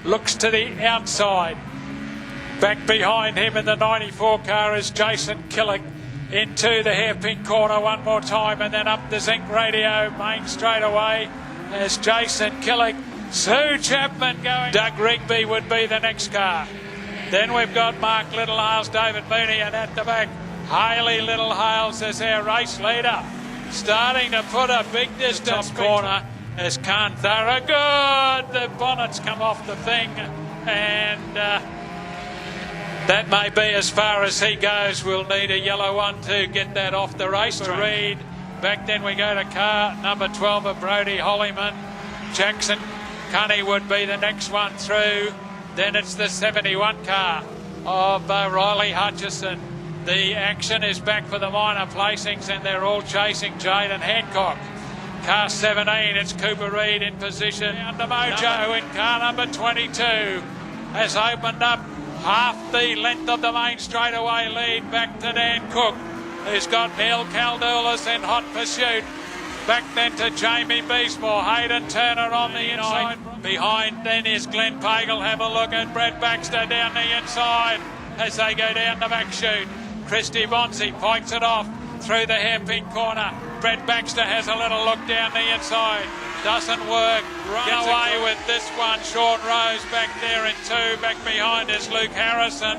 looks to the outside. Back behind him in the 94 car is Jason Killick into the hairpin corner one more time, and then up the Zinc Radio main straight away as Jason Killick. Sue Chapman going. Doug Rigby would be the next car. Then we've got Mark Littlehales, David Mooney, and at the back Hayley Littlehales as our race leader. Starting to put a big distance corner as Kanthara. Good! The bonnets come off the thing, and that may be as far as he goes. We'll need a yellow one to get that off the race to read. Back then we go to car number 12 of Brodie Hollyman. Jackson Cunny would be the next one through. Then it's the 71 car of Riley Hutchison. The action is back for the minor placings, and they're all chasing Jaden Hancock. Car 17, it's Cooper Reid in position. Under Mojo in car number 22 has opened up half the length of the main straightaway lead back to Dan Cook, who's got Neil Caldulas in hot pursuit. Back then to Jamie Beesmore, Hayden Turner on the inside. Behind then is Glenn Pagel. Have a look at Brett Baxter down the inside as they go down the back chute. Christy Bonzi pikes it off through the hairpin corner. Brett Baxter has a little look down the inside. Doesn't work. Run away with this one. Sean Rose back there in two. Back behind is Luke Harrison.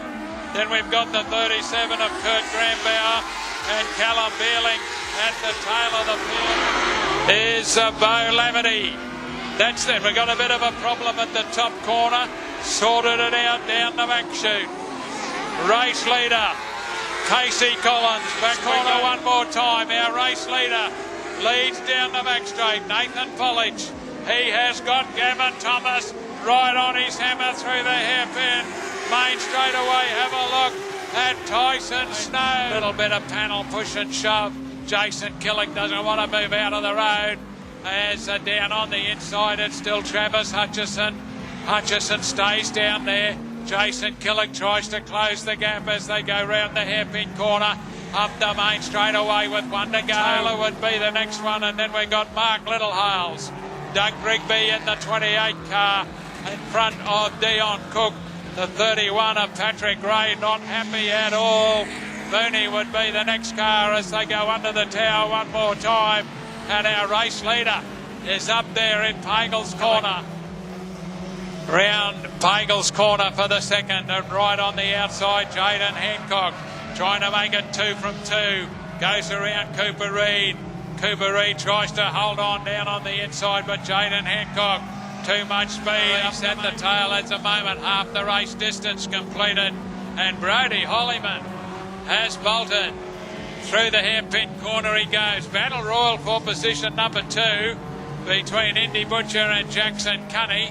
Then we've got the 37 of Kurt Grambauer and Callum Beerling at the tail of the field. Is Bo Lavity. That's it. We've got a bit of a problem at the top corner. Sorted it out down the back chute. Race leader Casey Collins, back corner one more time. Our race leader leads down the back straight. Nathan Polich, he has got Gavin Thomas right on his hammer through the hairpin. Main straight away, have a look at Tyson Snow. Little bit of panel push and shove. Jason Killick doesn't want to move out of the road. As down on the inside, it's still Travis Hutchison. Hutchison stays down there. Jason Killick tries to close the gap as they go round the hairpin corner. Up the main straight away with one to go. Taylor would be the next one, and then we got Mark Littlehales. Doug Rigby in the 28 car in front of Dion Cook. The 31 of Patrick Gray not happy at all. Mooney would be the next car as they go under the tower one more time. And our race leader is up there in Pagel's corner. Round Pagel's corner for the second, and right on the outside, Jaden Hancock trying to make it 2 from 2. Goes around Cooper Reid. Cooper Reid tries to hold on down on the inside, but Jaden Hancock, too much speed. He's at the tail at the moment. Half the race distance completed, and Brodie Hollyman has bolted. Through the hairpin corner he goes. Battle Royal for position number 2 between Indy Butcher and Jackson Cunny.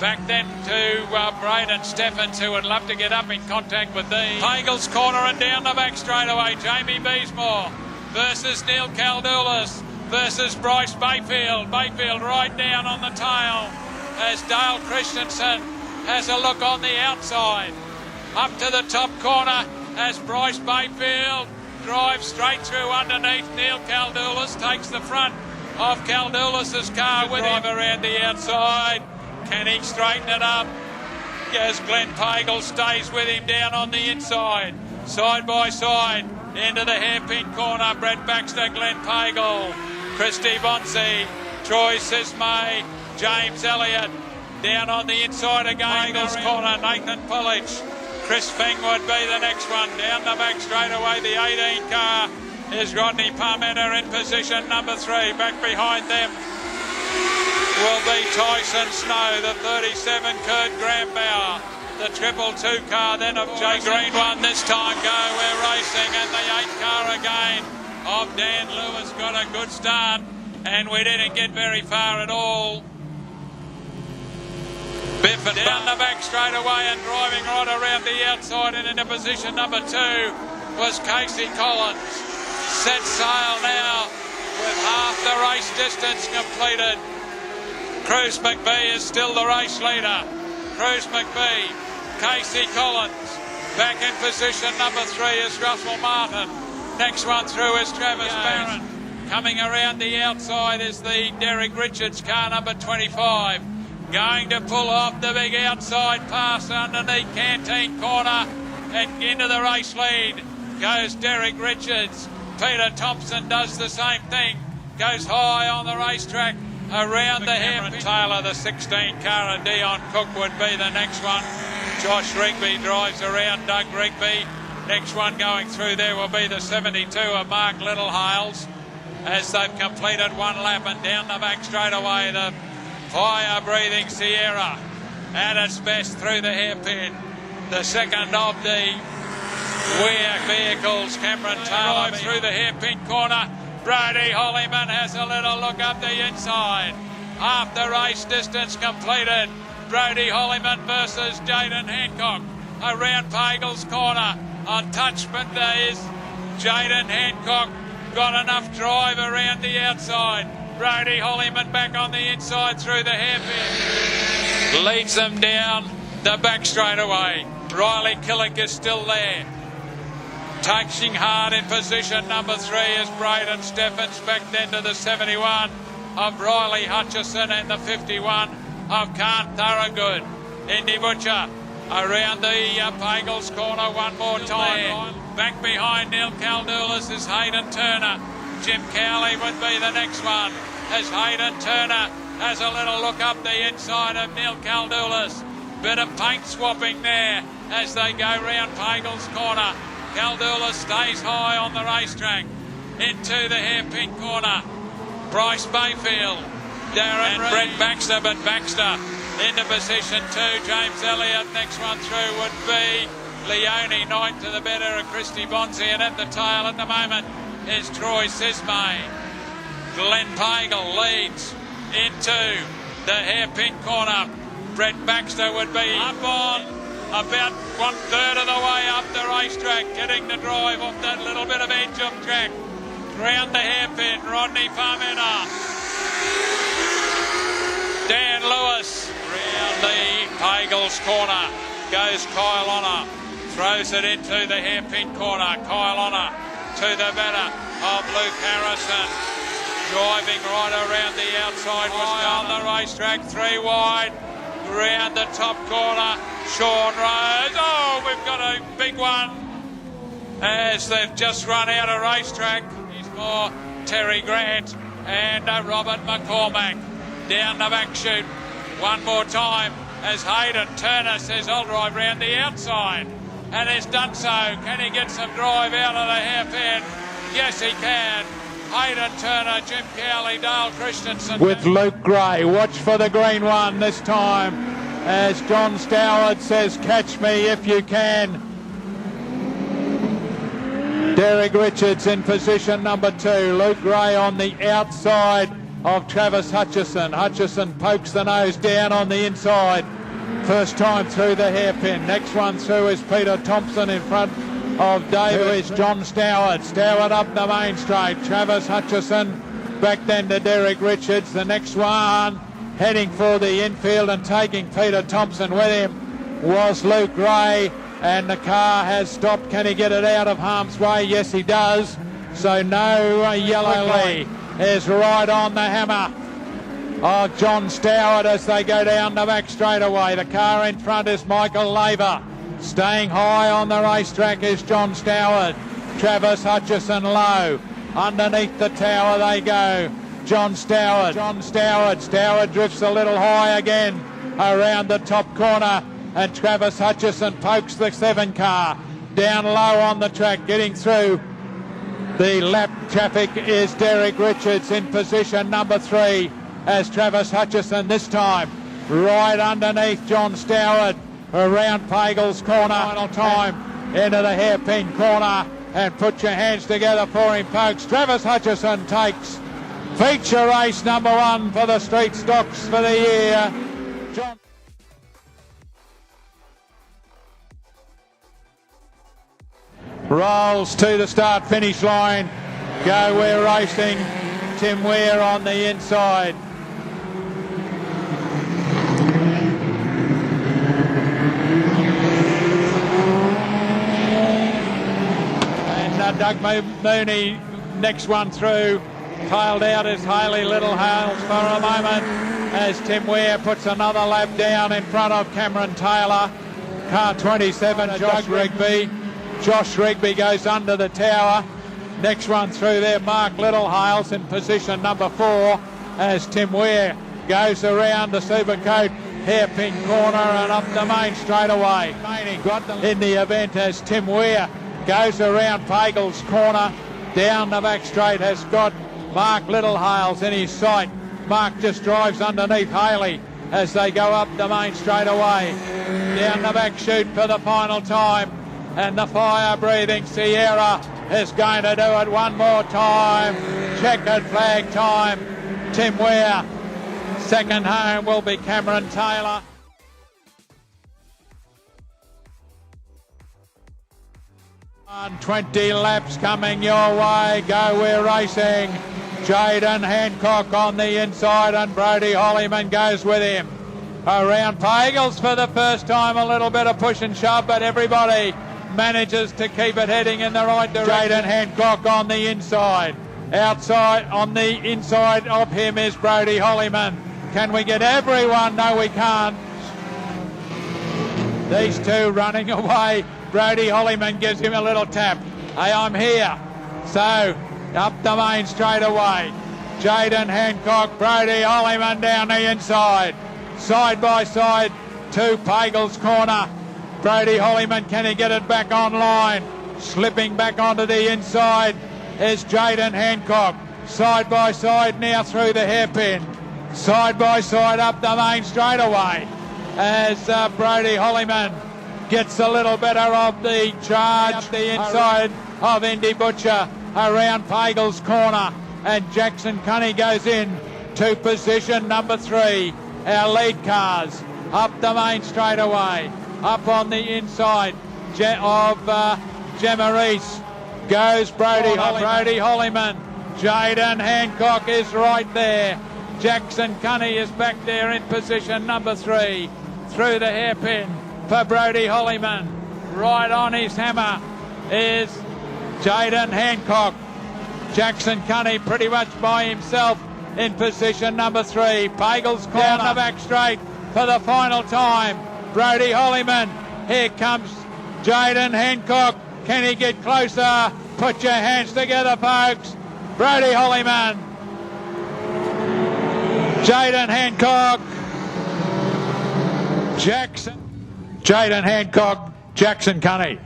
Back then to Braden Steffens, who would love to get up in contact with these. Pagel's corner and down the back straight away. Jamie Beesmore versus Neil Caldulas versus Bryce Bayfield. Bayfield right down on the tail as Dale Christensen has a look on the outside. Up to the top corner as Bryce Bayfield drives straight through underneath. Neil Caldulas takes the front of Caldulas's car with him around the outside. Can he straighten it up? As Glenn Pagel stays with him down on the inside. Side by side into the hairpin corner. Brett Baxter, Glenn Pagel, Christy Bonzi, Troy Sismay, James Elliott. Down on the inside again. Pagel's corner, Nathan Polich. Chris Feng would be the next one. Down the back straight away, the 18 car is Rodney Parmenter in position number 3. Back behind them will be Tyson Snow, the 37 Kurt Grambauer, the 222 car then of Jay Green one this time go. We're racing, and the 8 car again of Dan Lewis got a good start, and we didn't get very far at all. Biff and down the back straight away and driving right around the outside and into position number 2 was Casey Collins. Set sail now with half the race distance completed. Cruz McBee is still the race leader. Cruz McBee, Casey Collins. Back in position number 3 is Russell Martin. Next one through is Travis Barron. Coming around the outside is the Derek Richards car number 25. going to pull off the big outside pass underneath Canteen Corner, and into the race lead goes Derek Richards. Peter Thompson does the same thing, goes high on the racetrack around the hairpin. Taylor, the 16 car, and Dion Cook would be the next one. Josh Rigby drives around Doug Rigby. Next one going through there will be the 72 of Mark Littlehales, as they've completed one lap, and down the back straight away the fire-breathing Sierra at its best through the hairpin. The second of the Weir vehicles, Cameron Taylor, through the hairpin corner. Brody Hollyman has a little look up the inside. Half the race distance completed. Brody Hollyman versus Jaden Hancock around Pagel's corner. Untouchment there is Jaden Hancock. Got enough drive around the outside. Brody Hollyman back on the inside through the hairpin. Leads them down the back straightaway. Riley Killick is still there. Touching hard in position number 3 is Braden Steffens, back then to the 71 of Riley Hutchison and the 51 of Kant Thorogood. Indy Butcher around the Pagels corner one more time. Back behind Neil Caldoulis is Hayden Turner. Jim Cowley would be the next one, as Hayden Turner has a little look up the inside of Neil Caldoulis. Bit of paint swapping there as they go round Pagels corner. Caldoulis stays high on the racetrack into the hairpin corner. Bryce Bayfield, Darren and Brett Baxter, but Baxter into position 2. James Elliott, next one through would be Leone, 9 to the better of Christy Bonzi, and at the tail at the moment is Troy Sismay. Glenn Pagel leads into the hairpin corner. Brett Baxter would be up on about 1/3 of the way up the racetrack, getting the drive off that little bit of edge of track. Round the hairpin, Rodney Parmenter. Dan Lewis. Round the Pagels corner goes Kyle Honor. Throws it into the hairpin corner. Kyle Honor to the better of Luke Harrison. Driving right around the outside was on the racetrack, 3 wide. Round the top corner, Sean Rose. Oh, we've got a big one as they've just run out of racetrack. He's more Terry Grant and Robert McCormack down the back chute. One more time as Hayden Turner says, I'll drive round the outside, and has done so. Can he get some drive out of the hairpin? Yes, he can. Hayden Turner, Jim Cowley, Dale Christensen. With Luke Gray. Watch for the green one this time as John Stoward says, catch me if you can. Derek Richards in position number 2. Luke Gray on the outside of Travis Hutchison. Hutchison pokes the nose down on the inside. First time through the hairpin. Next one through is Peter Thompson in front of David is John Stoward. Stoward up the main straight. Travis Hutchison back then to Derek Richards. The next one heading for the infield and taking Peter Thompson with him was Luke Gray, and the car has stopped. Can he get it out of harm's way? Yes, he does. So no yellow lee is right on the hammer of John Stoward as they go down the back straightaway. The car in front is Michael Laver. Staying high on the racetrack is John Stoward. Travis Hutchison low. Underneath the tower they go. John Stoward. Stoward drifts a little high again around the top corner, and Travis Hutchison pokes the 7 car down low on the track, getting through the lap traffic is Derek Richards in position number 3 as Travis Hutchison this time right underneath John Stoward. Around Pagel's corner, final time into the hairpin corner, and put your hands together for him, folks. Travis Hutchison takes feature race number 1 for the street stocks for the year. John rolls to the start finish line. Go Weir Racing. Tim Weir on the inside. Doug Mooney, next one through. Tailed out is Hayley Littlehales for a moment. as Tim Weir puts another lap down in front of Cameron Taylor. Car 27, Josh Rigby. Josh Rigby goes under the tower. Next run through there, Mark Littlehales in position number 4 as Tim Weir goes around the Supercoat hairpin corner and up the main straight away. In the event as Tim Weir goes around Pagel's corner, down the back straight has got Mark Littlehales in his sight. Mark just drives underneath Haley as they go up the main straight away. Down the back chute for the final time, and the fire-breathing Sierra is going to do it one more time. Checkered flag time. Tim Weir. Second home will be Cameron Taylor. 20 laps coming your way. Go Weir Racing. Jaden Hancock on the inside and Brody Hollyman goes with him. Around Pagels for the first time, a little bit of push and shove, but everybody manages to keep it heading in the right direction. Jaden Hancock on the inside. Outside, on the inside of him is Brody Hollyman. Can we get everyone? No, we can't. These two running away. Brody Hollyman gives him a little tap. Hey, I'm here. So, up the main straight away. Jaden Hancock, Brody Hollyman down the inside. Side by side to Pagel's corner. Brody Hollyman, can he get it back online? Slipping back onto the inside is Jaden Hancock. Side by side now through the hairpin. Side by side up the main straightaway as Brody Hollyman gets a little better of the charge. Up the inside of Indy Butcher around Pagel's corner, and Jackson Cunny goes in to position number 3. Our lead cars up the main straightaway. Up on the inside of Gemma Reese goes Brody Hollyman. Jaden Hancock is right there. Jackson Cunny is back there in position number 3. Through the hairpin for Brody Hollyman. Right on his hammer is Jaden Hancock. Jackson Cunny pretty much by himself in position number 3. Pagel's corner. Down the back straight for the final time. Brody Hollyman. Here comes Jaden Hancock. Can he get closer? Put your hands together, folks. Brody Hollyman. Jaden Hancock. Jaden Hancock. Jackson Cunny.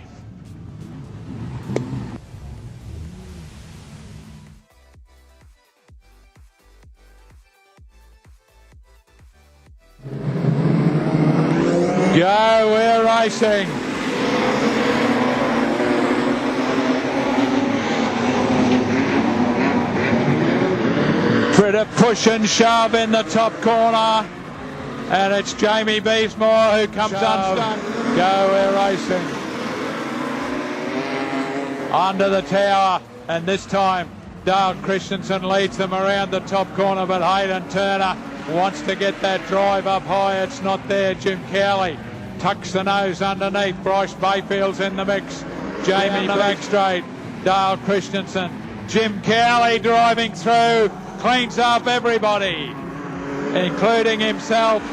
Go, we're racing. Bit of push and shove in the top corner, and it's Jamie Beesmore who comes unstuck. Go, we're racing. Under the tower, and this time Dale Christensen leads them around the top corner, but Hayden Turner wants to get that drive up high. It's not there. Jim Cowley tucks the nose underneath. Bryce Bayfield's in the mix. Jamie back straight. Dale Christensen. Jim Cowley driving through. Cleans up everybody, including himself.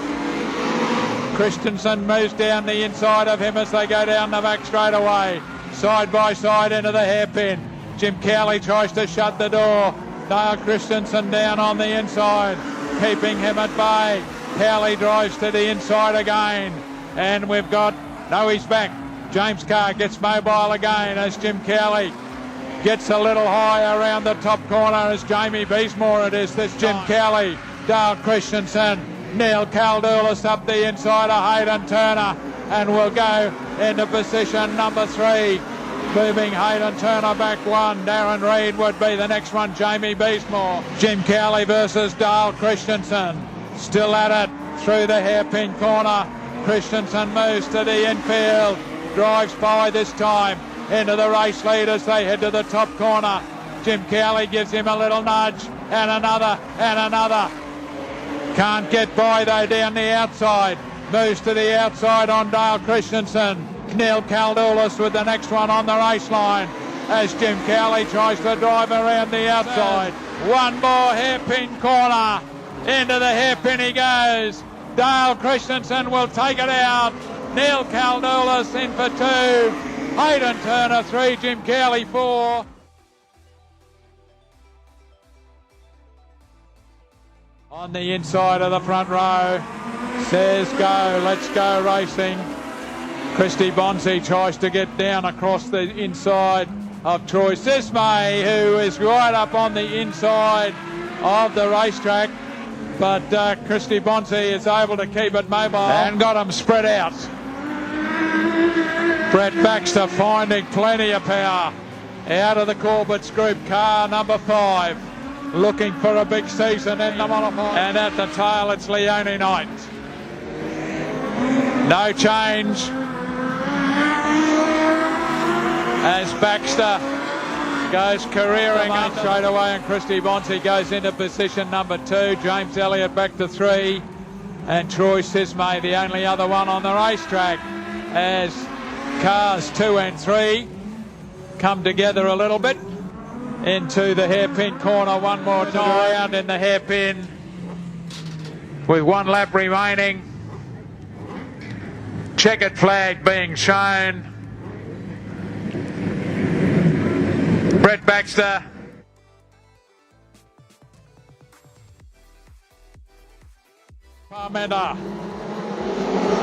Christensen moves down the inside of him as they go down the back straight away. Side by side into the hairpin. Jim Cowley tries to shut the door. Dale Christensen down on the inside, keeping him at bay. Cowley drives to the inside again. And we've got, no, he's back. James Carr gets mobile again as Jim Cowley gets a little high around the top corner as Jamie Beesmore it is. This Jim Cowley, Dale Christensen, Neil Caldoulis up the inside of Hayden Turner, and we'll go into position number 3. Moving Hayden Turner back 1. Darren Reid would be the next one. Jamie Beesmore. Jim Cowley versus Dale Christensen. Still at it through the hairpin corner. Christensen moves to the infield. Drives by this time into the race lead as they head to the top corner. Jim Cowley gives him a little nudge, and another, and another. Can't get by though down the outside. Moves to the outside on Dale Christensen. Neil Caldoulis with the next one on the race line as Jim Cowley tries to drive around the outside. One more hairpin corner Into the hairpin he goes. Dale Christensen will take it out. Neil Caldulas in for 2. Hayden Turner 3. Jim Carley 4. On the inside of the front row. Says go. Let's go racing. Christy Bonsi tries to get down across the inside of Troy Sismay, who is right up on the inside of the racetrack. But Christy Bonsi is able to keep it mobile and got them spread out. Brett Baxter finding plenty of power out of the Corbett's group. Car number 5 looking for a big season in the modified. And at the tail it's Leone Knight. No change as Baxter goes careering up straight away, and Christy Bonsi goes into position number 2. James Elliott back to 3, and Troy Sismay the only other one on the racetrack, as cars 2 and 3 come together a little bit into the hairpin corner one more time. Around in the hairpin with 1 lap remaining. Checkered flag being shown. Brett Baxter. Parmenter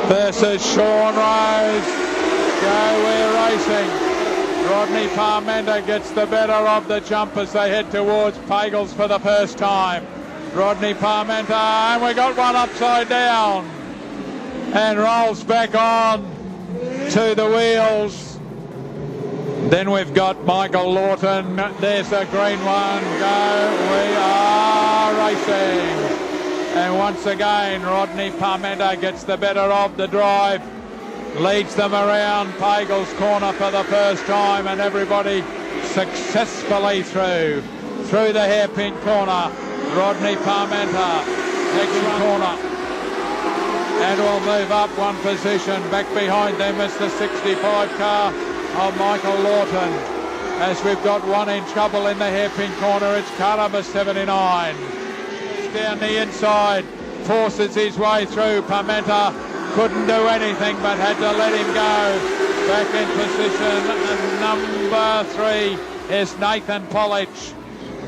versus Sean Rose. Go, we're racing. Rodney Parmenter gets the better of the jump as they head towards Pagels for the first time. Rodney Parmenter, and we got one upside down and rolls back on to the wheels. Then we've got Michael Lawton. There's a green one. Go, we are racing. And once again, Rodney Parmenter gets the better of the drive. Leads them around Pagels corner for the first time, and everybody successfully through the hairpin corner. Rodney Parmenter, next corner. And will move up 1 position. Back behind them is the 65 car of Michael Lawton. As we've got one in trouble in the hairpin corner, it's car number 79. Down the inside, forces his way through. Parmenter couldn't do anything but had to let him go. Back in position, number 3 is Nathan Polich.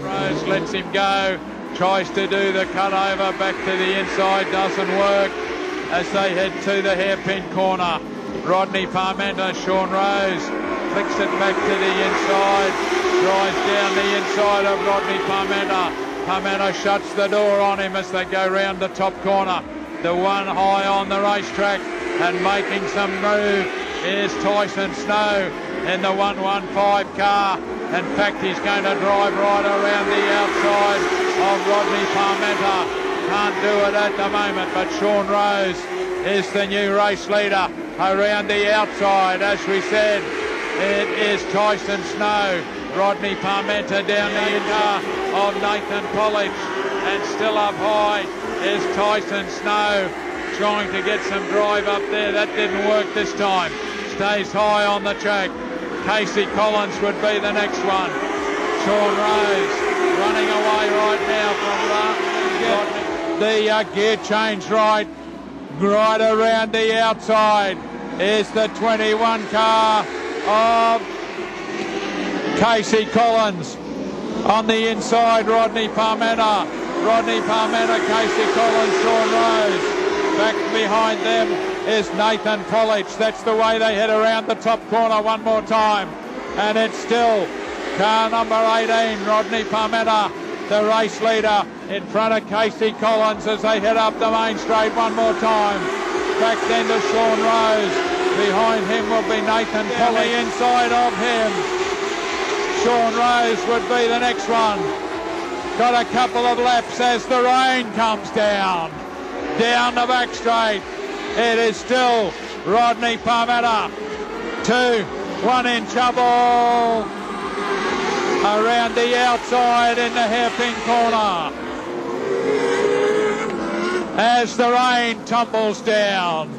Rose lets him go, tries to do the cutover back to the inside, doesn't work as they head to the hairpin corner. Rodney Parmenter, Sean Rose flicks it back to the inside, drives down the inside of Rodney Parmenter. Parmenter shuts the door on him as they go round the top corner. The one high on the racetrack and making some move is Tyson Snow in the 115 car. In fact, he's going to drive right around the outside of Rodney Parmenter. Can't do it at the moment, but Sean Rose is the new race leader around the outside. As we said, it is Tyson Snow. Rodney Parmenter down the car of Nathan Polich, and still up high is Tyson Snow, trying to get some drive up there. That didn't work this time. Stays high on the track. Casey Collins would be the next one. Sean Rose running away right now from the gear change right around the outside is the 21 car of Casey Collins. On the inside, Rodney Parmenter, Casey Collins, Sean Rose. Back behind them is Nathan Polich. That's the way they head around the top corner one more time. And it's still car number 18, Rodney Parmenter, the race leader, in front of Casey Collins as they head up the main straight one more time. Back then to Sean Rose. Behind him will be Nathan Polich. Inside of him, Sean Rose would be the next one. Got a couple of laps as the rain comes down the back straight. It is still Rodney Parmenter. 2, 1 in trouble around the outside in the hairpin corner as the rain tumbles down.